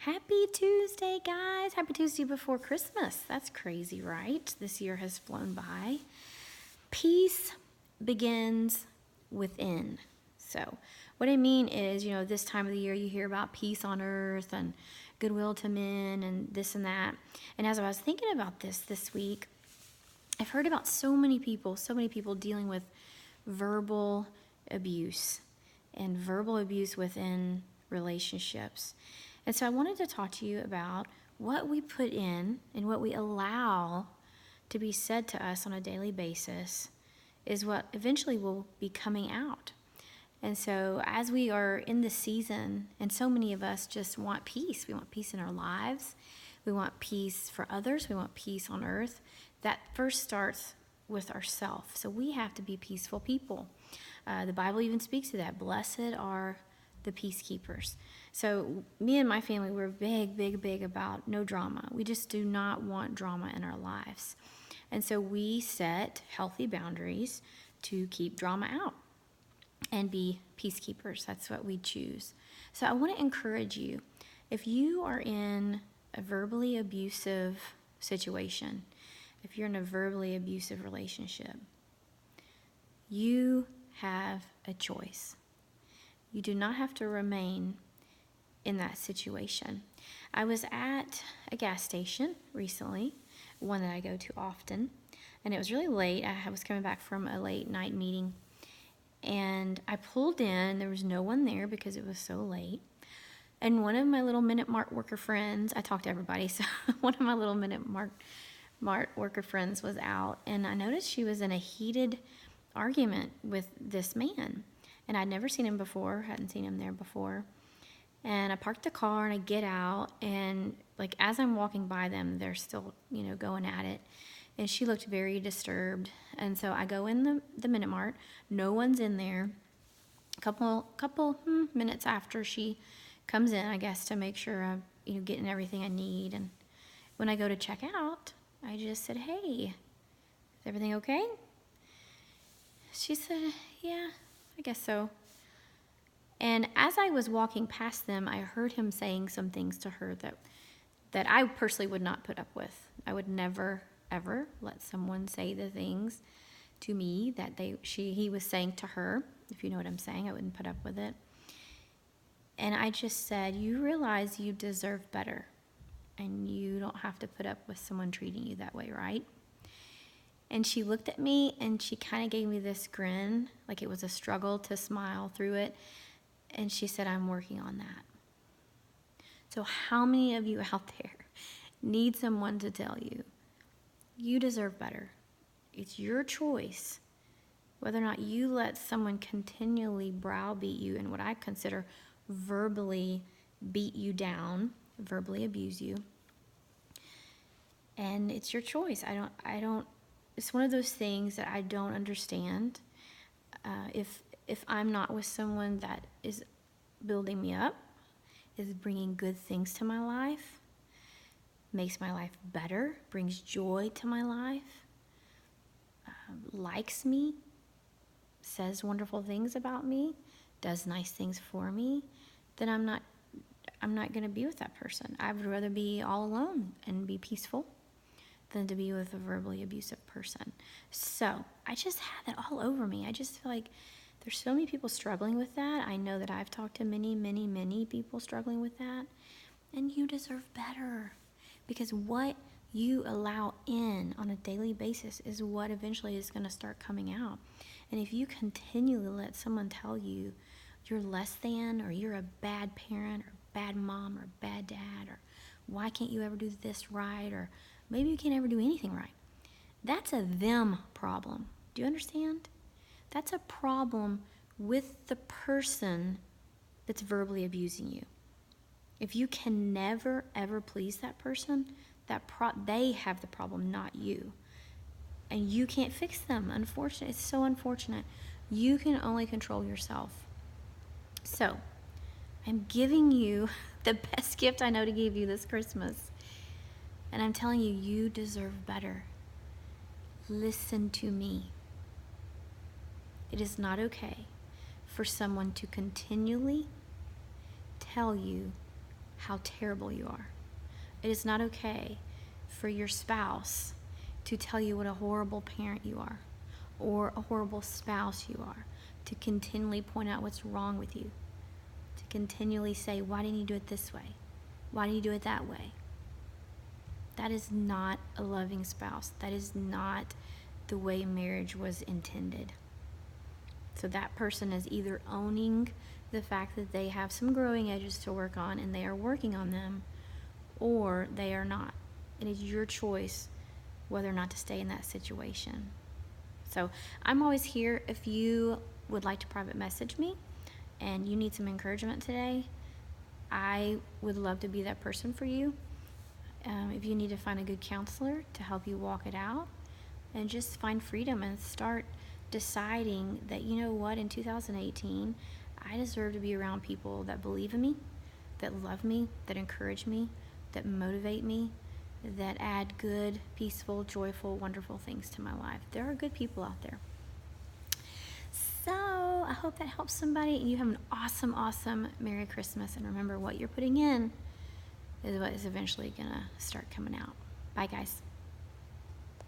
Happy Tuesday, guys. Happy Tuesday before Christmas. That's crazy, right? This year has flown by. Peace begins within. So what I mean is, this time of the year you hear about peace on earth and goodwill to men and this and that. And as I was thinking about this week, I've heard about so many people dealing with verbal abuse and verbal abuse within relationships. And so I wanted to talk to you about what we put in and what we allow to be said to us on a daily basis is what eventually will be coming out. And so as we are in this season, and so many of us just want peace. We want peace in our lives. We want peace for others. We want peace on earth. That first starts with ourselves. So we have to be peaceful people. The Bible even speaks to that. Blessed are the peacekeepers. So me and my family, we're big about no drama. We just do not want drama in our lives. And so we set healthy boundaries to keep drama out and be peacekeepers. That's what we choose. So I want to encourage you, if you are in a verbally abusive situation, if you're in a verbally abusive relationship, you have a choice. You do not have to remain in that situation. I was at a gas station recently, one that I go to often, and it was really late. I was coming back from a late night meeting, and I pulled in. There was no one there because it was so late. And one of my little Minute Mart worker friends, I talk to everybody, so one of my little Minute Mart worker friends was out, and I noticed she was in a heated argument with this man. And I'd never seen him before, hadn't seen him there before. And I parked the car and I get out, and as I'm walking by them, they're still, going at it. And she looked very disturbed. And so I go in the Minute Mart. No one's in there. A couple minutes after she comes in, I guess, to make sure I'm, getting everything I need. And when I go to check out, I just said, "Hey, is everything okay?" She said, "Yeah, I guess so." And as I was walking past them, I heard him saying some things to her that I personally would not put up with. I would never, ever let someone say the things to me that he was saying to her. If you know what I'm saying, I wouldn't put up with it. And I just said, "You realize you deserve better, and you don't have to put up with someone treating you that way, right?" And she looked at me and she kind of gave me this grin, like it was a struggle to smile through it. And she said, "I'm working on that." So how many of you out there need someone to tell you, you deserve better? It's your choice whether or not you let someone continually browbeat you and what I consider verbally beat you down, verbally abuse you. And it's your choice. I don't, it's one of those things that I don't understand. If I'm not with someone that is building me up, is bringing good things to my life, makes my life better, brings joy to my life, likes me, says wonderful things about me, does nice things for me, then I'm not going to be with that person. I would rather be all alone and be peaceful than to be with a verbally abusive person. So I just had that all over me. I just feel like there's so many people struggling with that. I know that I've talked to many people struggling with that. And you deserve better. Because what you allow in on a daily basis is what eventually is going to start coming out. And if you continually let someone tell you you're less than, or you're a bad parent, or bad mom, or bad dad, or why can't you ever do this right, or maybe you can't ever do anything right, that's a them problem. Do you understand? That's a problem with the person that's verbally abusing you. If you can never, ever please that person, they have the problem, not you. And you can't fix them. Unfortunately, it's so unfortunate. You can only control yourself. So, I'm giving you the best gift I know to give you this Christmas. And I'm telling you, you deserve better. Listen to me. It is not okay for someone to continually tell you how terrible you are. It is not okay for your spouse to tell you what a horrible parent you are or a horrible spouse you are, to continually point out what's wrong with you, to continually say, why didn't you do it this way? Why didn't you do it that way? That is not a loving spouse. That is not the way marriage was intended. So that person is either owning the fact that they have some growing edges to work on and they are working on them, or they are not. It is your choice whether or not to stay in that situation. So I'm always here if you would like to private message me and you need some encouragement today. I would love to be that person for you. If you need to find a good counselor to help you walk it out and just find freedom and start deciding that, you know what, in 2018, I deserve to be around people that believe in me, that love me, that encourage me, that motivate me, that add good, peaceful, joyful, wonderful things to my life. There are good people out there. So I hope that helps somebody, and you have an awesome, awesome Merry Christmas. And remember, what you're putting in is what is eventually going to start coming out. Bye, guys.